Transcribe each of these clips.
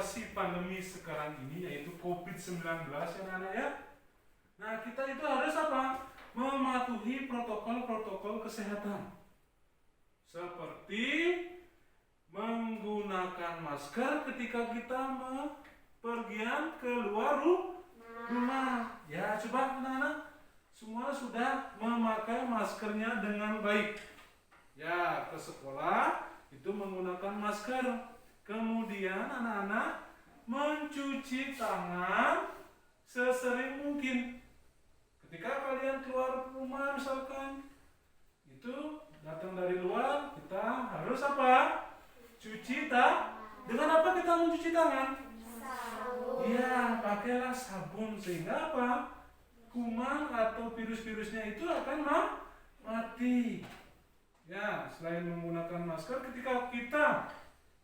situasi pandemi sekarang ini yaitu COVID-19 ya anak ya. Nah, kita itu harus apa? Mematuhi protokol-protokol kesehatan. Seperti menggunakan masker ketika kita pergian keluar rumah. Ya, coba anak-anak semua sudah memakai maskernya dengan baik. Ya, ke sekolah itu menggunakan masker. Kemudian anak-anak mencuci tangan sesering mungkin. Ketika kalian keluar rumah misalkan, itu datang dari luar, kita harus apa? Cuci tangan. Dengan apa kita mencuci tangan? Sabun. Iya, pakailah sabun sehingga apa? Kuman atau virus-virusnya itu akan mati. Ya, selain menggunakan masker ketika kita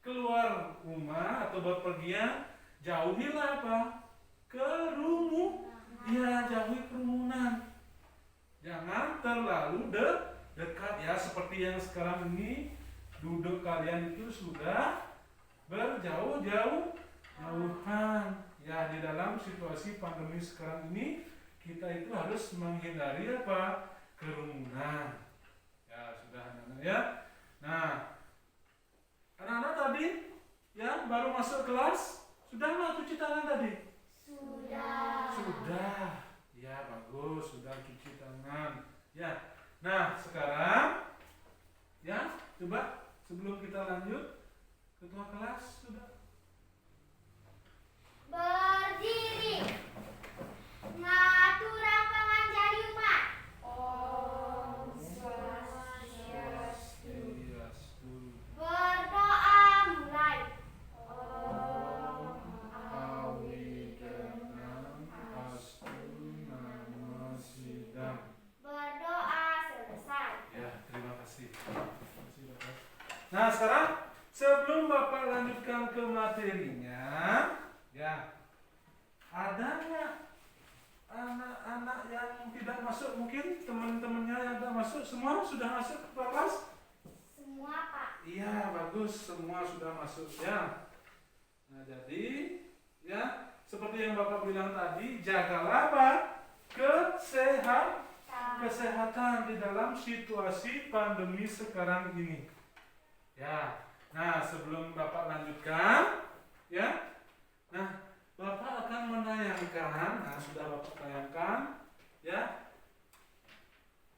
keluar rumah atau bepergian, jauhilah apa? Ya, jauhi kerumunan. Jangan terlalu dekat ya, seperti yang sekarang ini duduk kalian itu sudah berjauhan. Ya, di dalam situasi pandemi sekarang ini kita itu harus menghindari apa? Kerumunan. Ya, sudah anak-anak ya. Nah, anak-anak tadi ya baru masuk kelas, sudah nggak cuci tangan tadi? Sudah. Ya, bagus, sudah cuci tangan. Ya. Nah, sekarang ya, coba sebelum kita lanjut, ketua kelas sudah berdiri. Ngaturang panganjari umat. Om Swastiastu. Berdoa mulai. Om Awikenam Astu Namo Sidam. Berdoa selesai. ya, terima kasih. Nah, sekarang sebelum Bapak lanjutkan ke materinya, ya, ada nggak anak-anak yang tidak masuk? Mungkin teman-temannya yang tidak masuk, semua sudah masuk ke kelas? Semua, Pak. Iya, bagus, semua sudah masuk ya. Nah, jadi ya, seperti yang Bapak bilang tadi, jagalah apa? Kesehatan di dalam situasi pandemi sekarang ini. Ya. Nah, sebelum Bapak lanjutkan, ya. Nah, Bapak akan menayangkan, nah sudah Bapak tayangkan, ya,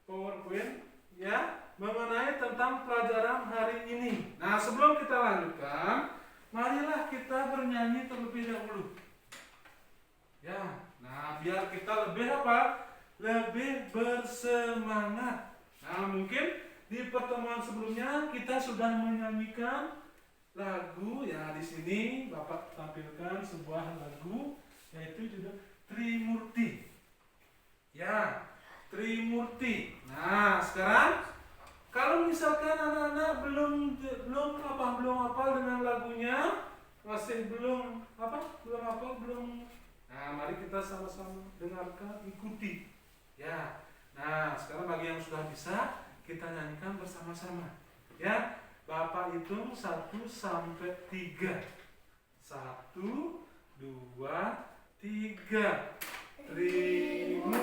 PowerPoint, ya, mengenai tentang pelajaran hari ini. Nah, sebelum kita lanjutkan, marilah kita bernyanyi terlebih dahulu. Ya, nah biar kita lebih apa? Lebih bersemangat. Nah, mungkin di pertemuan sebelumnya kita sudah menyanyikan lagu ya. Di sini Bapak tampilkan sebuah lagu yaitu judul Trimurti. Ya, Trimurti. Nah, sekarang kalau misalkan anak-anak belum hafal dengan lagunya, masih belum hafal. Nah, mari kita sama-sama dengarkan, ikuti. Ya. Nah, sekarang bagi yang sudah bisa, kita nyanyikan bersama-sama. Ya. Bapak hitung 1 sampai 3. 1, 2, 3. Trimurti,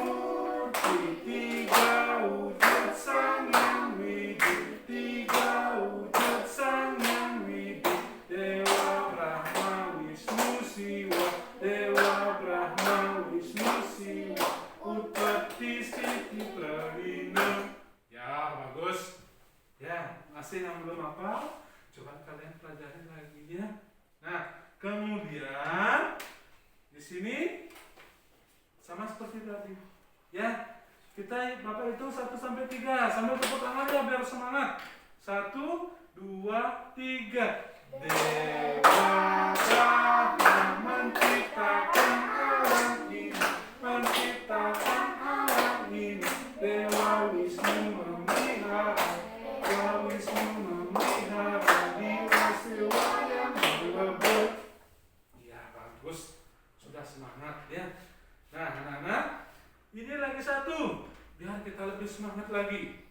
3 wujud sang yang wujud, 3 wujud sang yang wujud. Dewa Brahma Wisnu Siwa, Dewa Brahma Wisnu Siwa, Utpati Siti Pravina. Ya, bagus. Ya, masih yang belum hafal, coba kalian pelajari lagi ya. Nah, kemudian di sini sama seperti tadi. Ya, Bapak hitung 1 sampai 3. Sambil tepuk tangan ya biar semangat. 1, 2, 3. Dewa Brahma menciptakan alam ini, menciptakan alam ini. Dewa Wisnu memelihara, Dewa Wisnu memelihara jiwa yang melebur. Iya, bagus. Sudah semangat ya. Nah, anak-anak, ini lagi 1, biar kita lebih semangat lagi.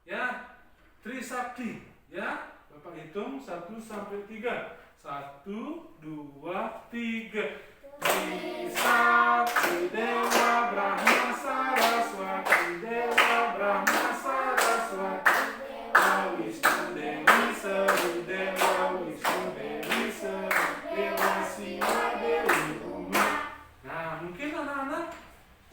Ya, Trisakti. Ya, Bapak hitung 1 sampai 3. 1, 2, 3. Trisakti Dewa Brahma Saraswati, Dewa Brahma Saraswati, Dewa Wisnu Dewi Seru, Dewa Wisnu Dewi Seru, Dewa Siwa Dewi Uma. Nah, mungkin anak-anak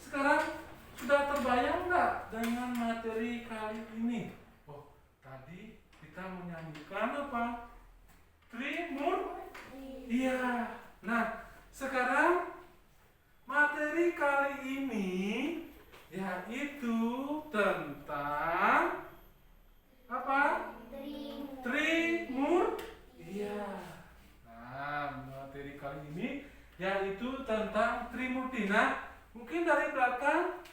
sekarang sudah terbayang nggak dengan materi kali ini? Oh, tadi kita menyanyikan apa? Trimurti. Iya. Nah, sekarang materi kali ini yaitu tentang apa? Trimurti. Iya. Nah, materi kali ini yaitu tentang Trimurti. Nah, mungkin dari belakang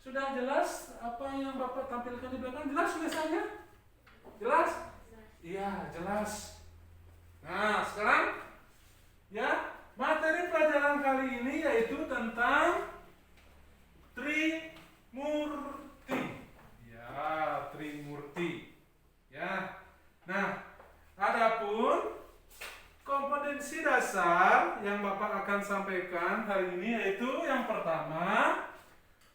sudah jelas apa yang Bapak tampilkan di belakang? Jelas tulisannya? Jelas? Iya, jelas. Nah, sekarang ya, materi pelajaran kali ini yaitu tentang Trimurti. Ya, Trimurti. Ya. Nah, adapun kompetensi dasar yang Bapak akan sampaikan hari ini yaitu yang pertama,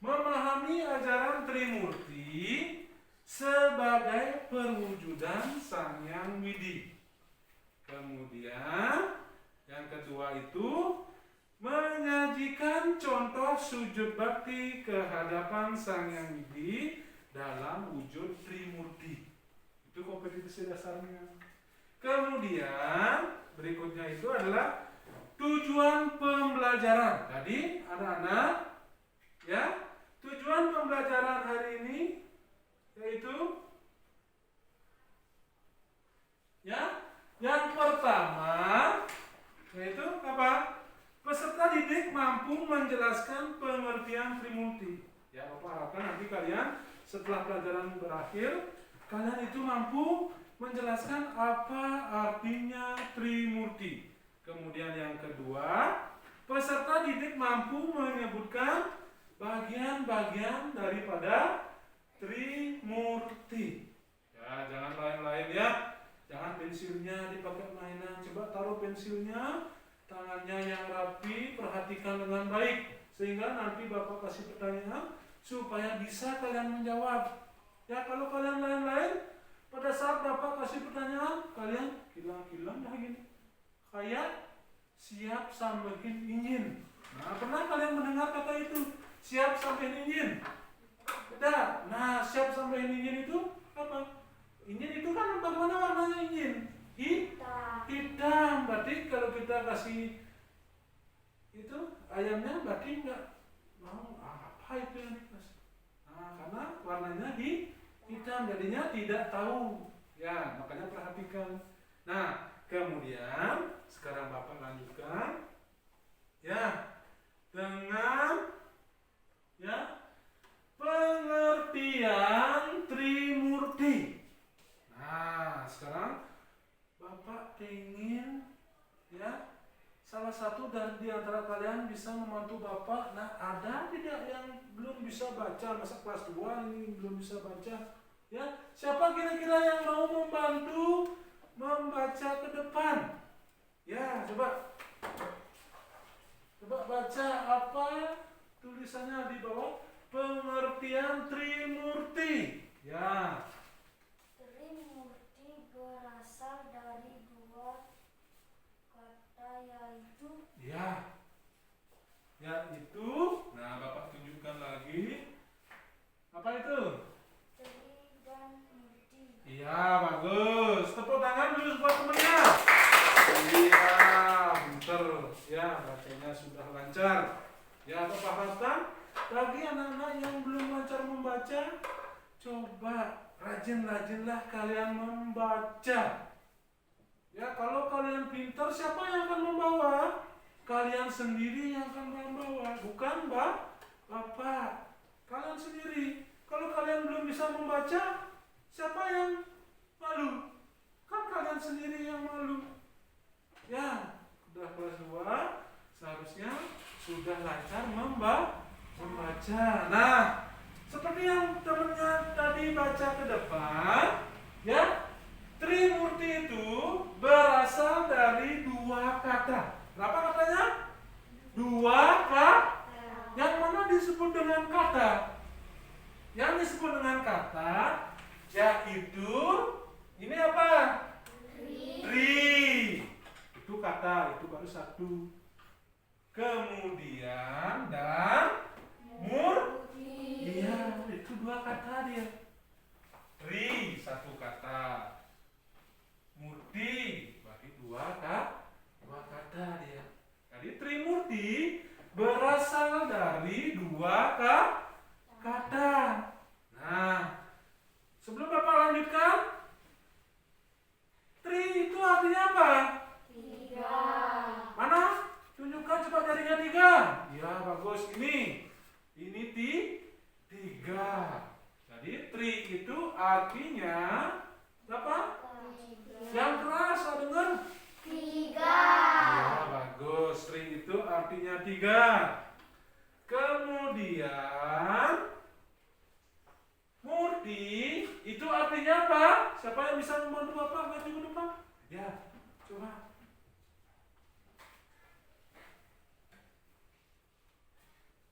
memahami ajaran Trimurti sebagai perwujudan Sang Hyang Widi. Kemudian yang kedua itu menyajikan contoh sujud bakti kehadapan Sang Hyang Widi dalam wujud Trimurti. Itu kompetensi dasarnya. Kemudian berikutnya itu adalah tujuan pembelajaran. Tadi anak-anak ya, tujuan pembelajaran hari ini yaitu ya, yang pertama yaitu apa? Peserta didik mampu menjelaskan pengertian Trimurti. Ya, Bapak harapkan nanti kalian setelah pelajaran berakhir, kalian itu mampu menjelaskan apa artinya Trimurti. Kemudian yang kedua, peserta didik mampu menyebutkan bagian-bagian daripada Trimurti. Ya, jangan lain-lain ya. Jangan pensilnya dipakai mainan. Coba taruh pensilnya, tangannya yang rapi, perhatikan dengan baik. Sehingga nanti Bapak kasih pertanyaan supaya bisa kalian menjawab. Ya, kalau kalian lain-lain, pada saat Bapak kasih pertanyaan, kalian kilang-kilang dah gini. Kayak siap sampein ingin. Nah, pernah kalian mendengar kata itu? Siap sampein ingin. Beda. Nah, siap sampein ingin itu apa? Ingin itu kan bagaimana warnanya ingin? Hitam. Berarti kalau kita kasih itu ayamnya berarti enggak mau apa itu yang dikasih. Nah, karena warnanya hitam, jadinya tidak tahu. Ya, makanya perhatikan. Nah, kemudian sekarang Bapak lanjutkan ya dengan ya pengertian Trimurti. Nah, sekarang Bapak ingin ya salah satu dari di antara kalian bisa membantu Bapak. Nah, ada tidak yang belum bisa baca? Masa kelas 2 ini belum bisa baca? Ya, siapa kira-kira yang mau membantu membaca ke depan? Ya, coba baca apa tulisannya di bawah pengertian Trimurti. Ya. Trimurti berasal dari dua kata yaitu yaitu. Nah, Bapak tunjukkan lagi. Apa itu? Tri dan Murti. Iya, bagus. Tepuk tangan dulu buat temennya. Iya, pinter. Ya, bacanya sudah lancar. Ya, Bapak harapkan bagi anak-anak yang belum lancar membaca, coba rajin-rajinlah kalian membaca. Ya, kalau kalian pintar, siapa yang akan membawa? Kalian sendiri yang akan membawa, bukan Bapak. Kalian sendiri. Kalau kalian belum bisa membaca, siapa yang malu? Kan kalian sendiri yang malu. Ya, sudah kelas 2, seharusnya sudah lancar membaca. Nah, seperti yang temannya tadi baca ke depan, ya, Trimurti itu berasal dari dari dua kata. Berapa katanya? Dua kata. Yang mana disebut dengan kata? Yang disebut dengan kata yaitu ini apa? Tri. Itu kata, itu baru satu. Kemudian dan iya, itu dua kata dia. Tri satu kata. Murti berarti dua kata dia. Jadi Trimurti berasal dari dua kata. Nah, sebelum Bapak lanjutkan, Tri itu artinya apa? Tiga. Mana? Tunjukkan coba jaringnya 3. Ya, bagus. Ini tiga. Jadi tri itu artinya apa? Yang keras, saya dengar. Tiga. Ya, bagus. Tri itu artinya 3. Kemudian Murti itu artinya apa? Siapa yang bisa membantu Bapak maju ke depan? Ya, coba.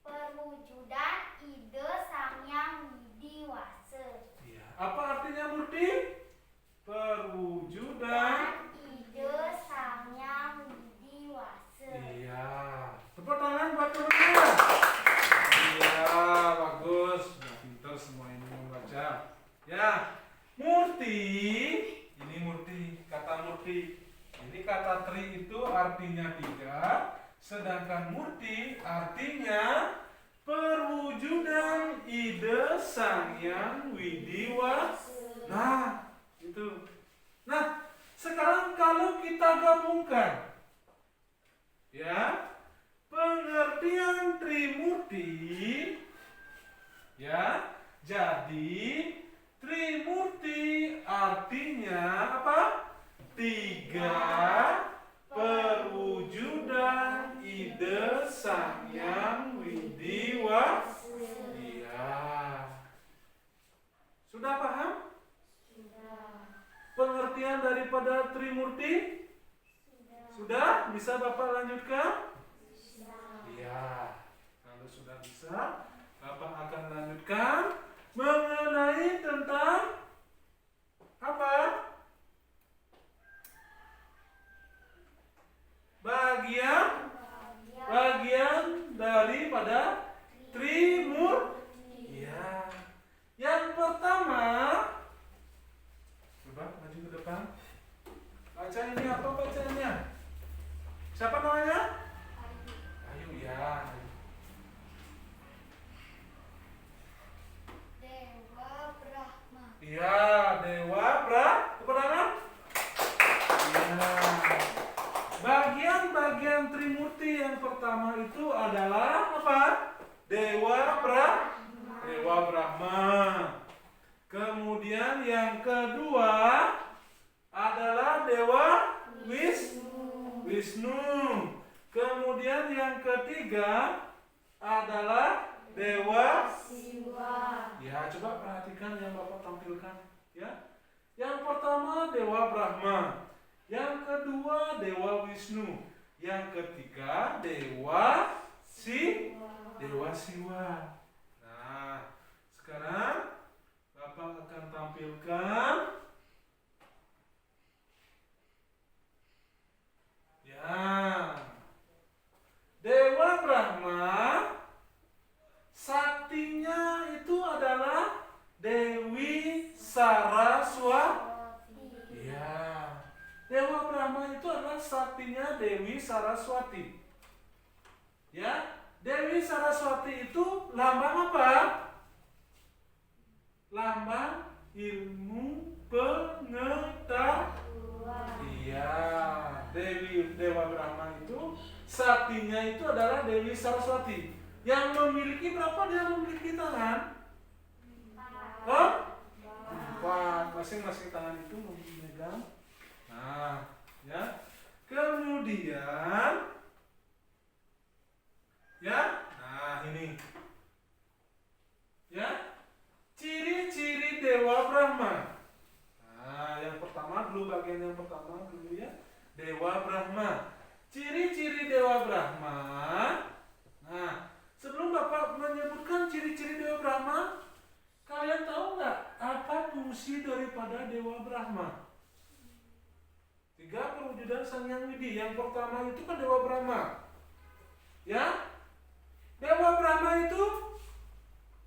Perwujudan ide Sang Hyang Widiwasa. Ya. Apa artinya Murti? Perwujudan. Dan ide Sang Hyang Widiwasa. Iya. Tepuk tangan buat temannya. Iya, bagus. Sudah pintar semua ini membaca. Ya, Murti. Ini Murti, kata Murti. Ini kata tri itu artinya 3. Sedangkan Murti artinya perwujudan ide Sang Hyang Widiwasa. Nah, itu. Nah, sekarang kalau kita gabungkan, ya, pengertian Trimurti, ya, jadi Trimurti artinya apa? 3 perwujudan ide Sang Hyang Widiwasa. Iya. Sudah paham? Pengertian daripada Trimurti? Sudah? Bisa Bapak lanjutkan? Iya. Kalau sudah bisa, Bapak akan lanjutkan mengenai tentang apa? Bagian daripada Trimurti. Iya. Yang pertama, coba maju ke depan. Baca ini apa bacanya? Siapa namanya? Ayu ya. Dewa Brahma. Iya, Dewa Brahma. Iya. Bagian Trimurti yang pertama itu adalah apa? Dewa Brahma. Kemudian yang kedua adalah Dewa Wisnu. Kemudian yang ketiga adalah Dewa Siwa. Ya, coba perhatikan yang Bapak tampilkan, ya. Yang pertama Dewa Brahma, yang kedua Dewa Wisnu, yang ketiga Dewa Siwa. Nah, sekarang Bapak akan tampilkan, ya, Dewa Brahma saktinya itu adalah Dewi Saraswati. Ya, Dewa Brahma itu adalah saktinya Dewi Saraswati. Ya, Dewi Saraswati itu lambang apa? Lambang ilmu pengetahuan. Iya, Dewa Brahma itu saktinya itu adalah Dewi Saraswati. Yang memiliki berapa dia memiliki tangan? 4. Masing-masing tangan itu memegang. Nah, ya. Kemudian, ya. Nah, ini. Ya. Ciri-ciri Dewa Brahma. Nah, yang pertama dulu, bagian yang pertama dulu ya. Dewa Brahma. Ciri-ciri Dewa Brahma. Nah, sebelum Bapak menyebutkan ciri-ciri Dewa Brahma, kalian tahu nggak apa fungsi daripada Dewa Brahma? 3 perwujudan Sang Hyang Widi. Yang pertama itu kan Dewa Brahma. Ya, Dewa Brahma itu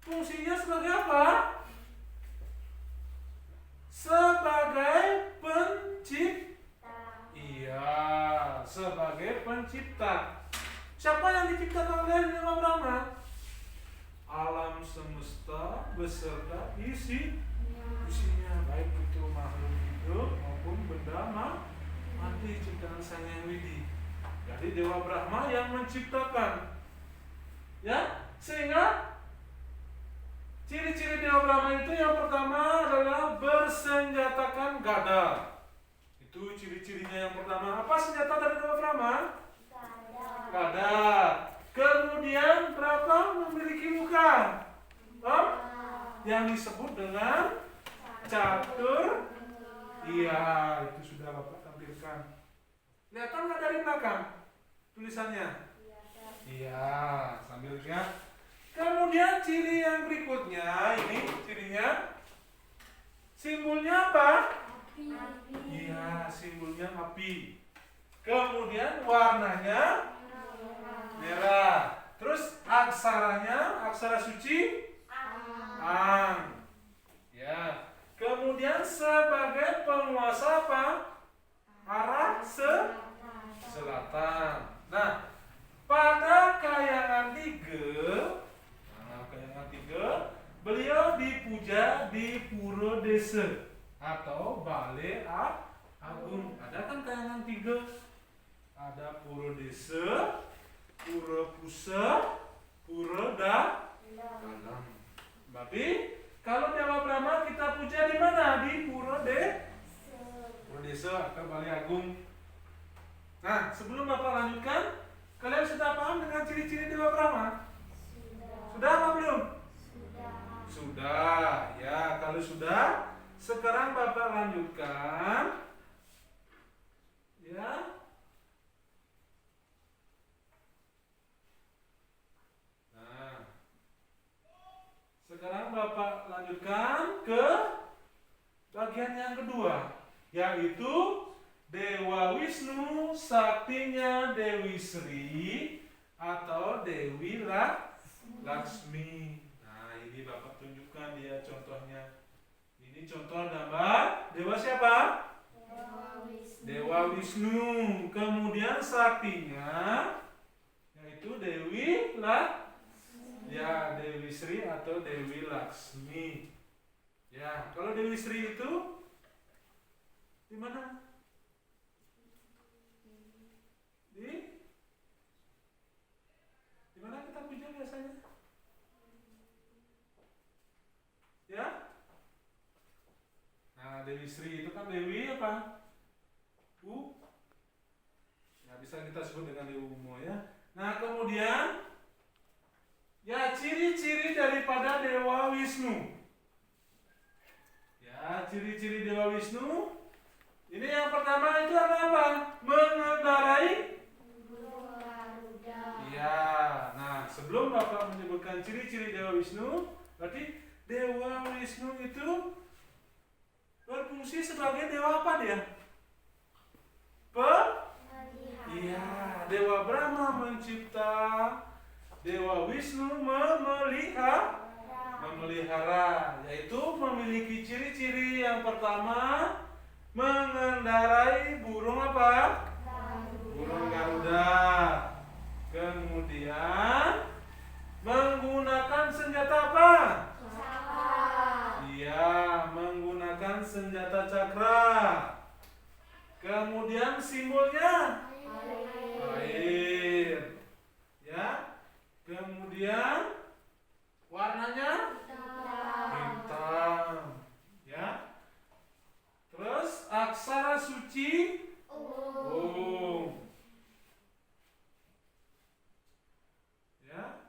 fungsinya sebagai apa? Sebagai pencipta. Iya, sebagai pencipta. Siapa yang diciptakan oleh Dewa Brahma? Alam semesta beserta isinya, baik itu makhluk hidup maupun benda mati ciptaan Sang Hyang Widi. Jadi Dewa Brahma yang menciptakan. Ya, sehingga ciri-ciri Dewa Brahma itu yang pertama adalah bersenjatakan gada. Itu ciri-cirinya yang pertama. Apa senjata dari Dewa Brahma? Gada. Kemudian berapa? Memiliki muka. Yang disebut dengan catur. Iya, itu sudah Bapak tampilkan. Kelihatan nggak dari belakang tulisannya? Iya, sambil lihat. Kemudian ciri yang berikutnya, ini cirinya, simbolnya apa? Api. Iya, simbolnya api. Kemudian warnanya merah. Terus aksaranya, aksara suci, Ang. Ya. Kemudian sebagai penguasa apa? Arah selatan. Nah, pada Kahyangan 3, beliau dipuja di Pura Desa atau Balai Agung. Ada kan Kahyangan 3? Ada Pura Desa, Pura Pusa, Pura Dalam. Berarti kalau Dewa Brahma kita puja di mana? Di Pura Desa atau Balai Agung. Nah, sebelum Bapak lanjutkan, kalian sudah paham dengan ciri-ciri Dewa Brahma? Sudah apa belum? Sudah. Ya, kalau sudah, sekarang Bapak lanjutkan. Ya. Nah, sekarang Bapak lanjutkan ke bagian yang kedua, yaitu Dewa Wisnu, saktinya Dewi Sri atau Dewi Laksmi. Nah, ini Bapak tunjukkan dia contohnya. Ini contoh gambar Dewa siapa? Dewa Wisnu. Kemudian saktinya yaitu Dewi ya, Dewi Sri atau Dewi Laksmi. Ya, kalau Dewi Sri itu di mana? Di mana kita puja biasanya? Ya? Nah, Dewi Sri itu kan Dewi apa? Ya, bisa kita sebut dengan Dewi Umo ya. Nah, kemudian ya, ciri-ciri daripada Dewa Wisnu. Ya, ciri-ciri Dewa Wisnu. Ini yang pertama itu adalah apa? Mengendarai. Ya, nah sebelum Bapak menyebutkan ciri-ciri Dewa Wisnu, berarti Dewa Wisnu itu berfungsi sebagai dewa apa dia? Iya, Dewa Brahma mencipta, Dewa Wisnu memelihara, yaitu memiliki ciri-ciri yang pertama mengendarai burung apa? Burung Garuda. Kemudian menggunakan senjata apa? Iya, menggunakan senjata cakra. Kemudian simbolnya air. Ya. Kemudian warnanya hitam. Ya. Terus aksara suci ya.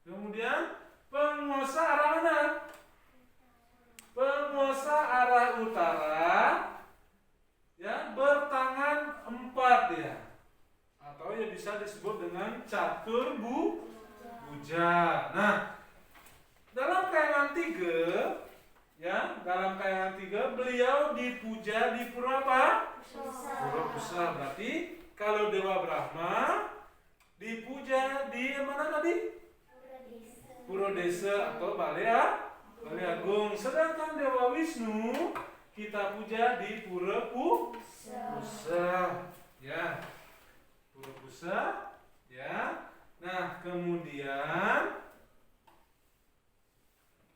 Kemudian penguasa arah mana? Penguasa arah utara. Ya, bertangan 4 dalam kaitan 3 beliau dipuja di pura apa? Pura Busa. Berarti kalau Dewa Brahma dipuja di mana tadi? Pura Desa atau Balai Agung. Sedangkan Dewa Wisnu kita puja di Pura Busa. Ya. Pura Busa. Ya. Nah, kemudian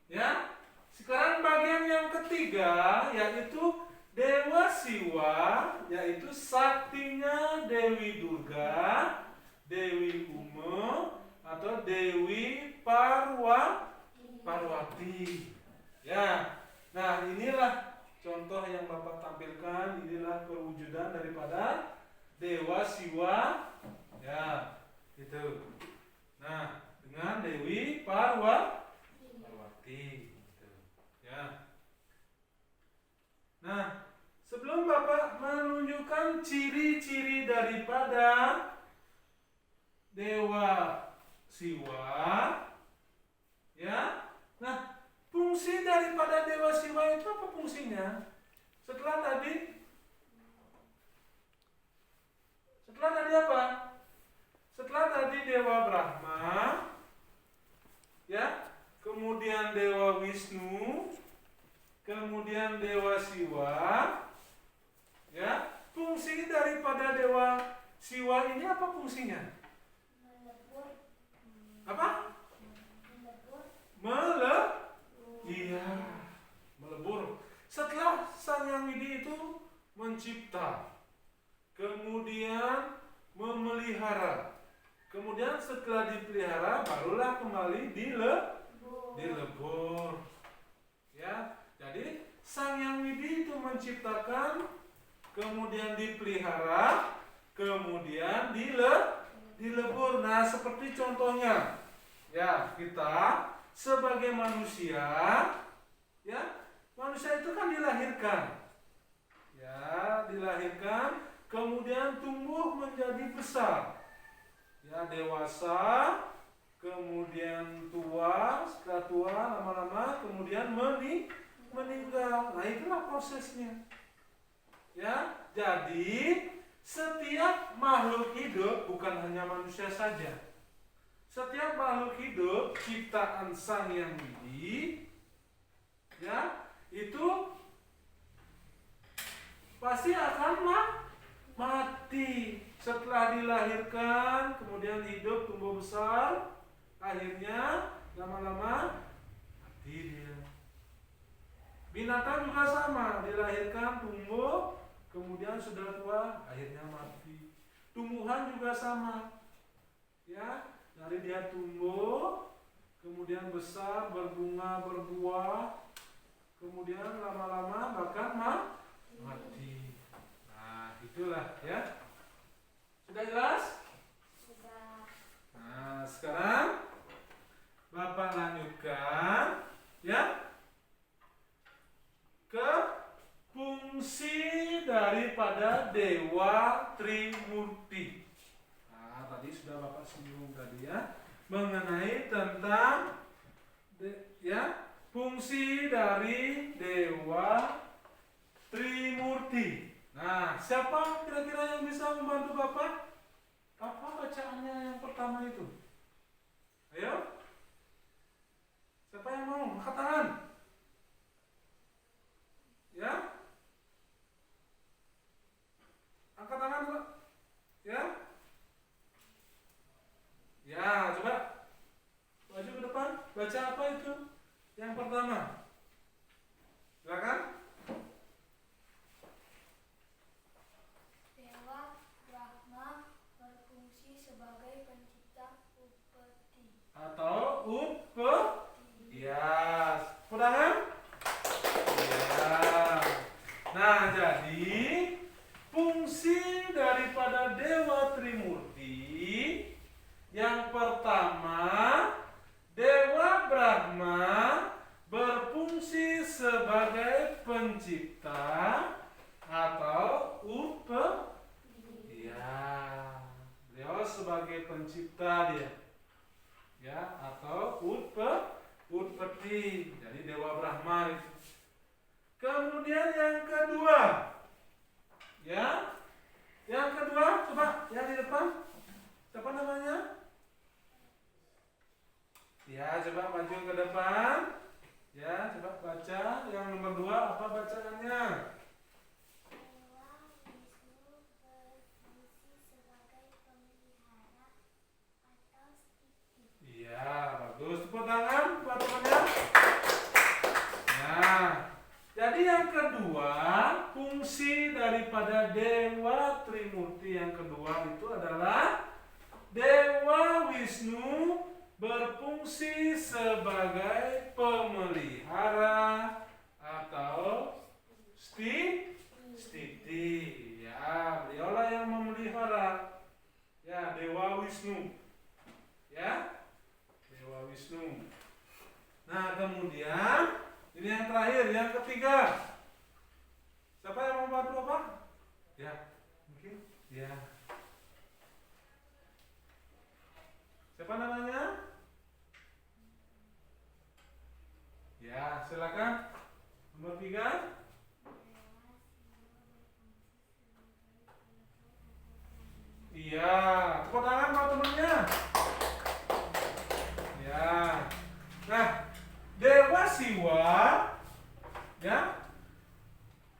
ya, sekarang bagian yang ketiga yaitu Dewa Siwa, yaitu saktinya Dewi Durga, Dewi Uma atau Dewi Parwati. Ya. Nah, inilah contoh yang Bapak tampilkan, inilah perwujudan daripada Dewa Siwa. Ya, itu. Nah, dengan Dewi Parwati. Gitu. Ya. Nah, sebelum Bapak menunjukkan ciri-ciri daripada Dewa Siwa, ya. Nah, fungsi daripada Dewa Siwa itu apa fungsinya? Setelah tadi apa? Setelah tadi Dewa Brahma, ya, kemudian Dewa Wisnu, kemudian Dewa Siwa, ya. Fungsi daripada Dewa Siwa ini apa fungsinya? Apa? Melebur. Setelah Sang Yang Widi itu mencipta, kemudian memelihara, kemudian setelah dipelihara barulah kembali dilebur. Ya, jadi Sang Yang Widi itu menciptakan, kemudian dipelihara, kemudian dilebur. Nah, seperti contohnya, ya, kita sebagai manusia, ya, manusia itu kan dilahirkan, ya, dilahirkan, kemudian tumbuh menjadi besar, ya, dewasa, kemudian tua, setelah tua lama-lama, kemudian meninggal. Nah, itulah prosesnya, ya. Jadi setiap makhluk hidup, bukan hanya manusia saja, setiap makhluk hidup ciptaan Sang Yang Widi, ya, itu pasti akan mati. Setelah dilahirkan, kemudian hidup, tumbuh besar, akhirnya lama-lama mati dia. Binatang juga sama, dilahirkan, tumbuh, kemudian sudah tua, akhirnya mati. Tumbuhan juga sama, ya. Dari dia tumbuh, kemudian besar, berbunga, berbuah, kemudian lama-lama bahkan mati. Nah, itulah, ya. Sudah jelas? Sudah. Nah, sekarang Bapak lanjutkan, ya, ke fungsi daripada Dewa Trimurti. Tadi sudah Bapak singgung tadi, ya, mengenai tentang ya, fungsi dari Dewa Trimurti. Nah, siapa kira-kira yang bisa membantu Bapak? Apa bacaannya yang pertama itu? Ayo. Siapa yang mau? Angkat tangan. Ya. Angkat tangan, Pak. Ya. Ya, coba maju ke depan. Baca apa itu? Yang pertama. Silakan. Dewa Brahma berfungsi sebagai pencipta upeti. Atau ya, pedangan? Ya. Nah, jadi fungsi daripada Dewa Trimurti yang pertama, Dewa Brahma berfungsi sebagai pencipta atau ya, beliau sebagai pencipta dia, ya, atau utpeti. Jadi Dewa Brahma itu, baca yang nomor 2 apa bacaannya? Dewa Wisnu berfungsi sebagai pemelihara atau stiti. Iya, bagus. Tepuk tangan buat temannya. Nah, jadi yang kedua, fungsi daripada Dewa Trimurti yang kedua itu adalah Dewa Wisnu berfungsi sebagai pemelihara atau stiti. Ya, beliaulah yang memelihara. Ya, Dewa Wisnu. Ya, Dewa Wisnu. Nah, kemudian ini yang terakhir, yang ketiga. Siapa yang mau bantu apa? Ya, mungkin. Ya. Siapa namanya? Ya, silakan. Nomor 3. Iya, tepuk tangan buat temennya. Ya. Nah, Dewa Siwa ya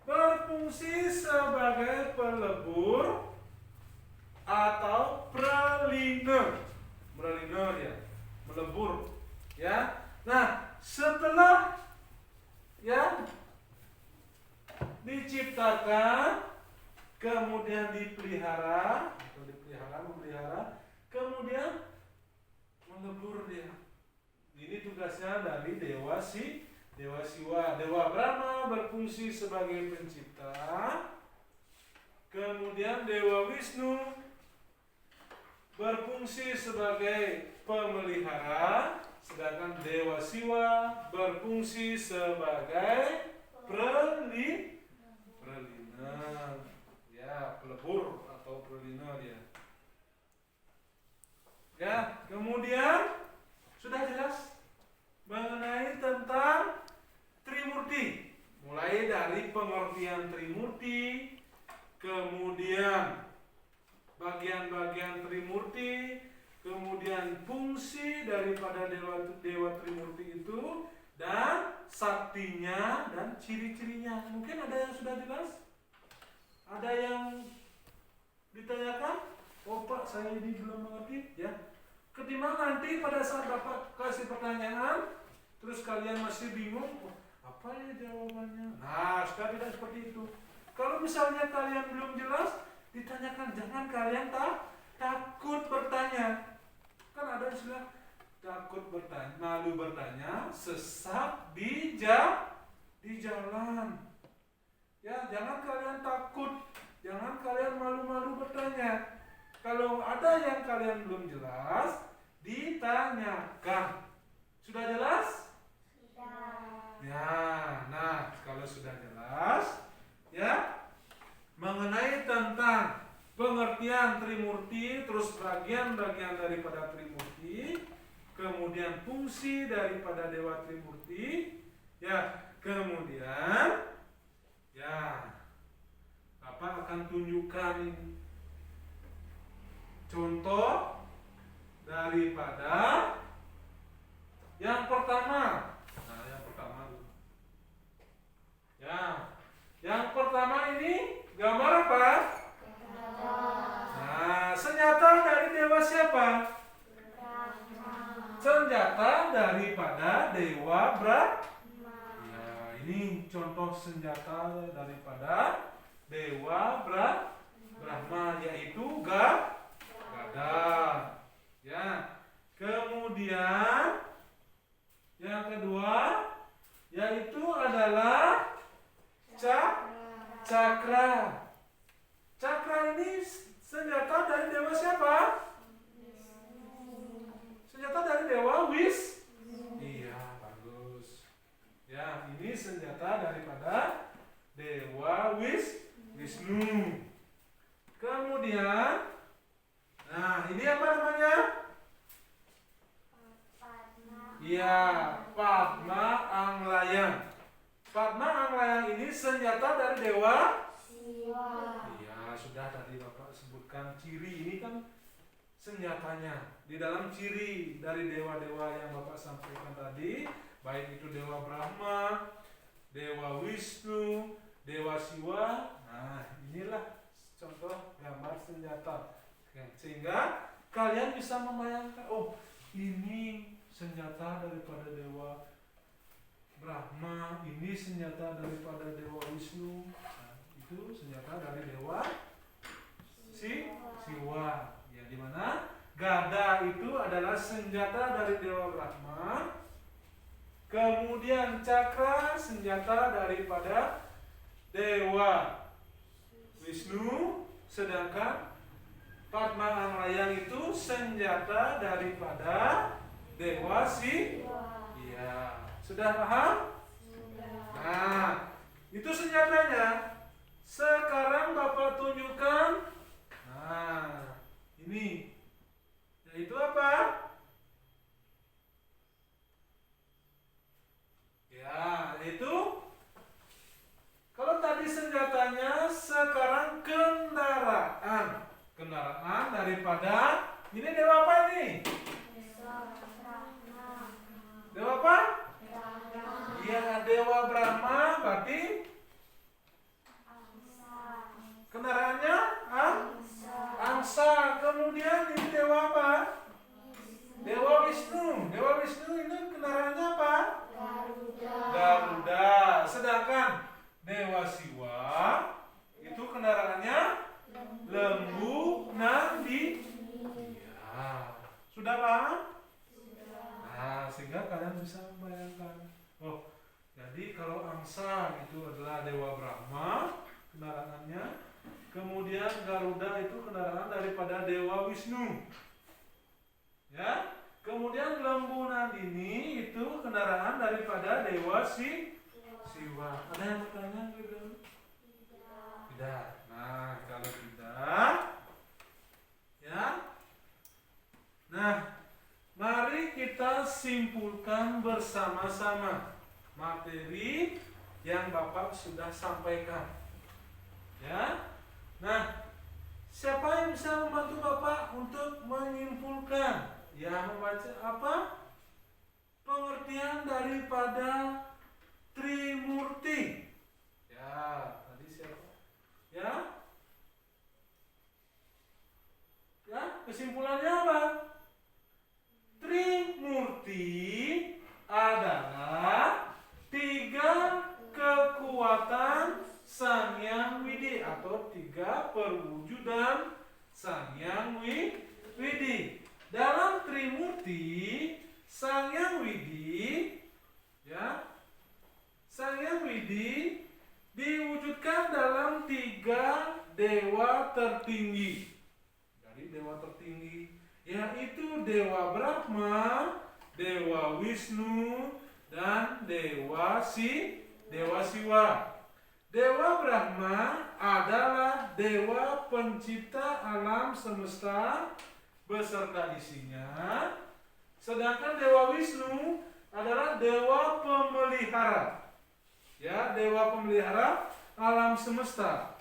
berfungsi sebagai pelebur atau praliner. Praliner ya, melebur. Ya. Nah, setelah ya diciptakan, kemudian dipelihara atau memelihara, kemudian melebur dia. Ini tugasnya dari Dewa Siwa. Dewa Brahma berfungsi sebagai pencipta, kemudian Dewa Wisnu berfungsi sebagai pemelihara, sedangkan Dewa Siwa berfungsi sebagai praliner. Ya, pelebur atau praliner ya. Ya, kemudian sudah jelas mengenai tentang Trimurti. Mulai dari pengertian Trimurti, kemudian bagian-bagian Trimurti, kemudian fungsi daripada dewa Trimurti itu, dan saktinya dan ciri-cirinya. Mungkin ada yang sudah jelas? Ada yang ditanyakan? Oh Pak, saya ini belum mengerti ya. Ketimbang nanti pada saat Bapak kasih pertanyaan, terus kalian masih bingung, oh, apa ya jawabannya? Nah, sudah tidak seperti itu. Kalau misalnya kalian belum jelas, ditanyakan, jangan kalian takut bertanya. Kan ada istilah takut bertanya, malu bertanya, sesat di jalan. Ya, jangan kalian takut, jangan kalian malu-malu bertanya. Kalau ada yang kalian belum jelas, ditanyakan. Sudah jelas? Sudah. Ya, nah kalau sudah jelas, ya, mengenai tentang pengertian Trimurti, terus bagian-bagian daripada Trimurti, kemudian fungsi daripada Dewa Trimurti, ya, kemudian, ya, Bapak akan tunjukkan ini contoh daripada yang pertama. Nah, yang pertama dulu. Ya, yang pertama ini gambar apa? Nah, senjata dari dewa siapa? Senjata daripada Dewa Brahma. Ya, ini contoh senjata daripada Dewa Brahma, yaitu gada. Ya. Kemudian yang kedua yaitu adalah cakra. Cakra ini senjata dari dewa siapa? Senjata dari Dewa Iya, bagus. Ya, ini senjata daripada Dewa Wisnu. Kemudian, nah ini apa namanya? Iya, Padma Anglayang. Padma Anglayang ini senjata dari Dewa Siwa. Iya, sudah tadi Bapak sebutkan ciri ini kan senjatanya. Di dalam ciri dari dewa-dewa yang Bapak sampaikan tadi, baik itu Dewa Brahma, Wisnu, Dewa Siwa. Nah, inilah contoh gambar senjata. Sehingga kalian bisa membayangkan, oh ini senjata daripada Dewa Brahma, ini senjata daripada Dewa Wisnu. Nah, itu senjata dari Dewa Siwa. Ya, di mana gada itu adalah senjata dari Dewa Brahma. Kemudian cakra senjata daripada Dewa Wisnu, sedangkan Padma Anglayang itu senjata daripada Dewa Siwa. Iya, sudah paham? Nah, itu senjatanya. Sekarang Bapak tunjukkan. Nah, ini yaitu apa? Ya, itu kalau tadi senjatanya, sekarang kendaraan. Kendaraan daripada ini Dewa apa ini? Dewa apa? Ya, Dewa Brahma, berarti kendaraannya angsa. Kemudian ini Dewa apa? Dewa Wisnu. Dewa Wisnu ini kendaraannya apa? Garuda. Sedangkan Dewa Siwa itu kendaraannya lembu nandi. Ya, sudah paham? Nah, sehingga kalian bisa membayangkan. Oh, jadi kalau angsa itu adalah Dewa Brahma kendaraannya. Kemudian Garuda itu kendaraan daripada Dewa Wisnu. Ya. Kemudian lembu nandini itu kendaraan daripada Dewa Siwa. Ada yang bertanya? Tidak. Nah, kalau tidak, ya. Nah, mari kita simpulkan bersama-sama materi yang Bapak sudah sampaikan. Ya. Nah, siapa yang bisa membantu Bapak untuk menyimpulkan? Ya, membaca apa? Pengertian daripada Trimurti. Ya, tadi siapa? Ya? Ya, kesimpulannya apa? Trimurti adalah 3 kekuatan Sang Hyang Widi atau 3 perwujudan Sang Hyang Widi. Dalam Trimurti, Sang Hyang Widi, ya, Sang Hyang Widi diwujudkan dalam 3 dewa tertinggi. Dari dewa tertinggi, yaitu Dewa Brahma, Dewa Wisnu, dan Dewa Siwa. Dewa Brahma adalah dewa pencipta alam semesta beserta isinya. Sedangkan Dewa Wisnu adalah dewa pemelihara. Ya, dewa pemelihara alam semesta.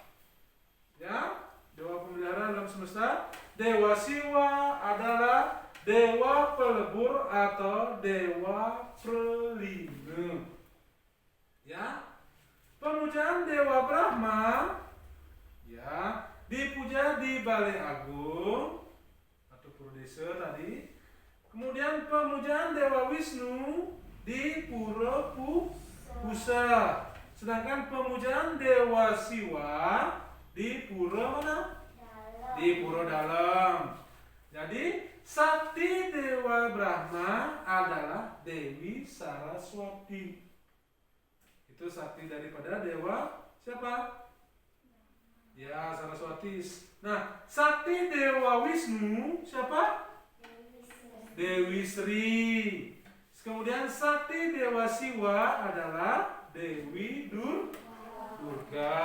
Ya, dewa pemelihara alam semesta. Dewa Siwa adalah dewa pelebur atau dewa pelindung. Ya. Pemujaan Dewa Brahma, ya, dipuja di Balai Agung atau Purdesa tadi. Kemudian pemujaan Dewa Wisnu di Pura Pusa. Sedangkan pemujaan Dewa Siwa di Pura mana? Di Pura Dalam. Jadi sakti Dewa Brahma adalah Dewi Saraswati. Itu sakti daripada Dewa siapa? Ya, Saraswati. Nah, sakti Dewa Wisnu siapa? Dewi Sri. Kemudian sakti Dewa Siwa adalah Dewi Durga.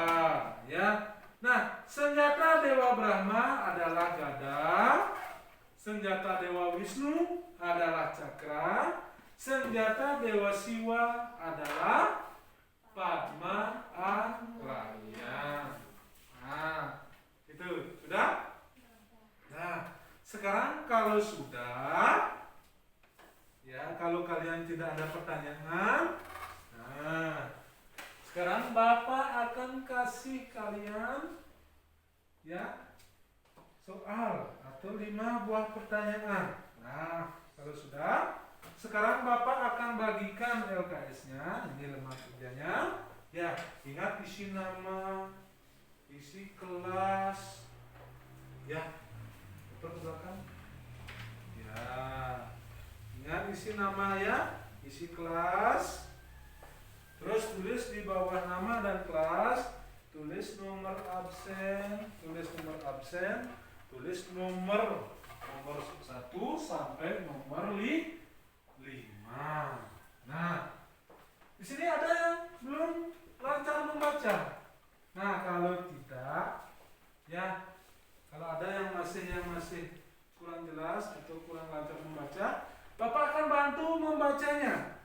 Ya. Nah, senjata Dewa Brahma adalah gada. Senjata Dewa Wisnu adalah cakra. Senjata Dewa Siwa adalah Padma Anglayang. Nah, itu sudah? Nah, sekarang kalau sudah, ya, kalau kalian tidak ada pertanyaan, nah, sekarang sekarang Bapak akan kasih kalian ya soal atau 5 buah pertanyaan. Nah, kalau sudah, sekarang Bapak akan bagikan LKS-nya, ini lembar kerjanya. Ya, ingat isi nama, isi kelas, ya, putar ke belakang. Ya, ingat isi nama ya, isi kelas. Terus tulis di bawah nama dan kelas, tulis nomor absen, tulis nomor 1 sampai nomor 5. Nah, di sini ada yang belum lancar membaca. Nah, kalau tidak, ya, kalau ada yang masih kurang jelas atau kurang lancar membaca, Bapak akan bantu membacanya.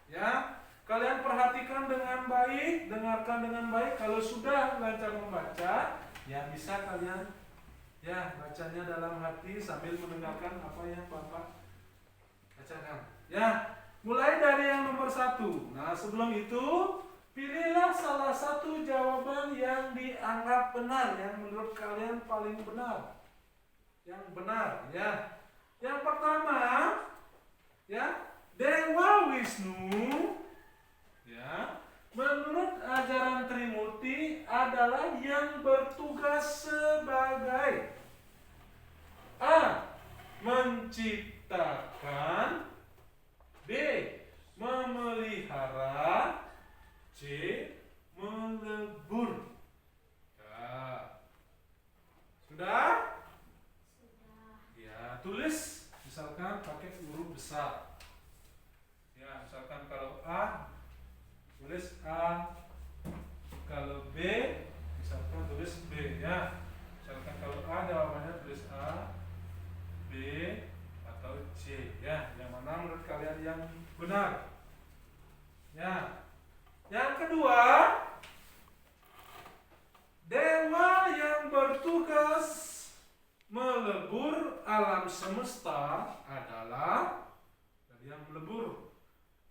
Ya, kalian perhatikan dengan baik, dengarkan dengan baik. Kalau sudah lancar membaca, ya bisa kalian ya bacanya dalam hati sambil mendengarkan apa yang Bapak bacakan. Ya, mulai dari yang nomor 1. Nah, sebelum itu pilihlah salah satu jawaban yang dianggap benar, yang menurut kalian paling benar. Yang benar, ya. Yang pertama, ya, Dewa Wisnu, ya, menurut ajaran Trimurti adalah yang bertugas sebagai A. Menciptakan, B. Memelihara, C. Melebur. Ya. Sudah? Ya, tulis misalkan pakai huruf besar. Ya, misalkan kalau A tulis A, kalau B misalkan tulis B ya. Misalkan kalau A jawabannya tulis A, B atau C ya. Yang mana menurut kalian yang benar? Ya. Yang kedua, dewa yang bertugas melebur alam semesta adalah yang melebur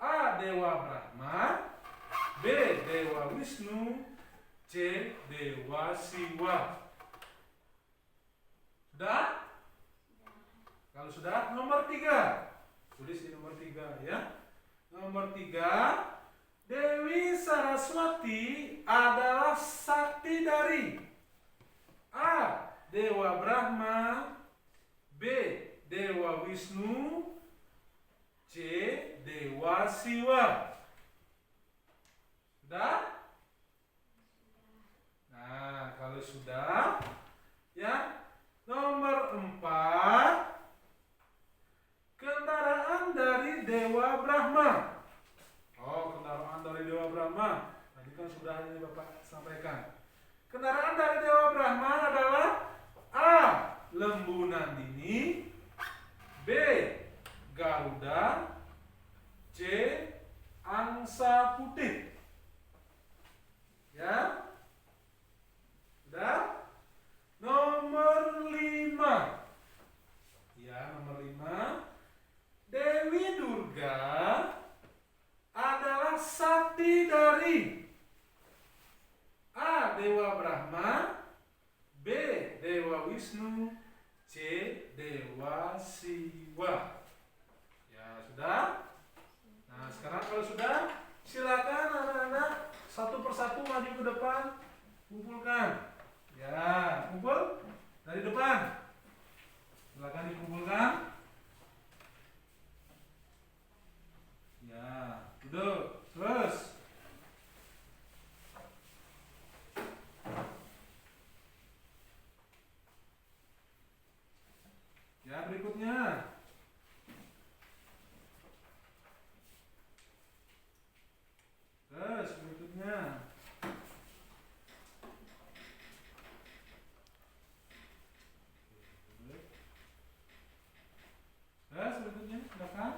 A. Dewa Brahma, B. Dewa Wisnu, C. Dewa Siwa. Sudah? Kalau sudah, nomor 3. Tulis di nomor 3 ya. Nomor 3, Dewi Saraswati adalah sakti dari A. Dewa Brahma, B. Dewa Wisnu, C. Dewa Siwa. Sudah? Nah, kalau sudah, ya, nomor 4, kendaraan dari Dewa Brahma. Oh, kendaraan dari Dewa Brahma. Tadi kan sudah ini Bapak sampaikan. Kendaraan dari Dewa Brahma adalah A. Lembu Nandini, B. Garuda, C. Angsa Putih. Ya? Sudah? Nomor 5. Ya, nomor 5. Dewi Durga adalah sakti dari A. Dewa Brahma, B. Dewa Wisnu, C. Dewa Siwa. Ya, sudah? Nah, sekarang kalau sudah, silakan anak-anak satu persatu maju ke depan, kumpulkan. Ya, kumpul dari depan. Silakan dikumpulkan. Ya, duduk. Terus. Ya, berikutnya. Terus berikutnya. Terus berikutnya, silakan.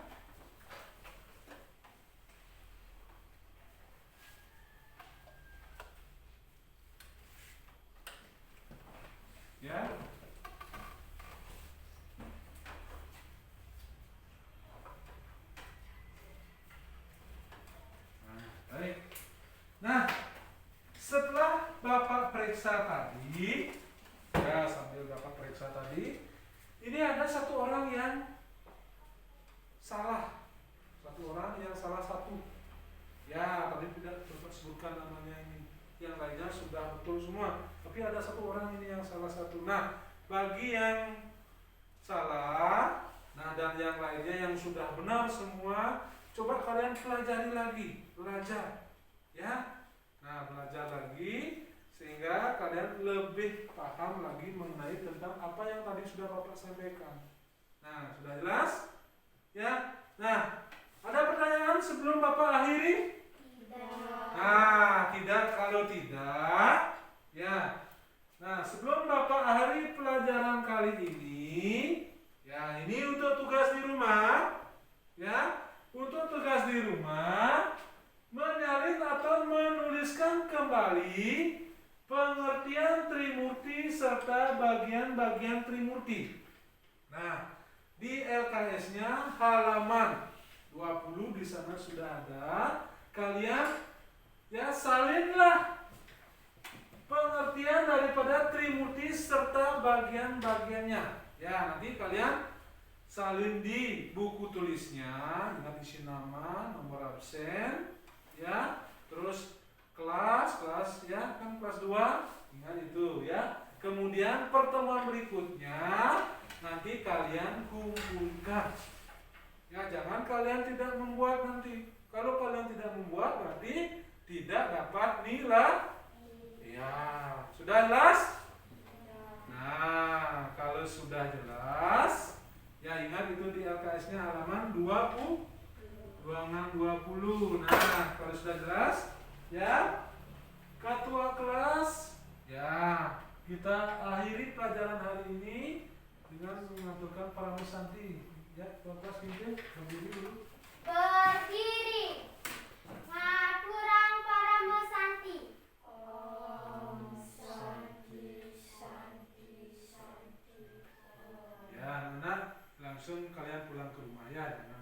periksa tadi, ya sambil Bapak periksa tadi, ini ada satu orang yang salah. Satu orang yang salah satu. Ya, tadi tidak Bapak sebutkan namanya ini. Yang lainnya sudah betul semua. Tapi ada satu orang ini yang salah satu. Nah, bagi yang salah, nah dan yang lainnya yang sudah benar semua, coba kalian pelajari lagi, belajar, ya. Nah, belajar lagi sehingga kalian lebih paham lagi mengenai tentang apa yang tadi sudah Bapak sampaikan. Nah, sudah jelas? Ya. Nah, ada pertanyaan sebelum Bapak akhiri? Tidak. Nah, tidak. Kalau tidak, ya. Nah, sebelum Bapak akhiri pelajaran kali ini, ya ini untuk tugas di rumah, ya. Untuk tugas di rumah, menyalin atau menuliskan kembali pengertian Trimurti serta bagian-bagian Trimurti. Nah, di LKS-nya halaman 20 di sana sudah ada. Kalian ya salinlah pengertian daripada Trimurti serta bagian-bagiannya. Ya, nanti kalian salin di buku tulisnya, ingat isi nama, nomor absen, ya. Terus kelas ya, kan kelas 2, ingat itu ya. Kemudian pertemuan berikutnya nanti kalian kumpulkan. Ya, jangan kalian tidak membuat nanti. Kalau kalian tidak membuat berarti tidak dapat nilai. Ya, sudah jelas? Nah, kalau sudah jelas, ya ingat itu di LKS-nya halaman 20. Nah, kalau sudah jelas, ya, ketua kelas, ya, kita akhiri pelajaran hari ini dengan mengaturkan para musanti. Ya, Bapak pimpin, berdiri dulu. Berdiri. Ngaturan para mesanti. Om Santi Santi Santi. Ya, Nona, langsung kalian pulang ke rumah ya. Jangan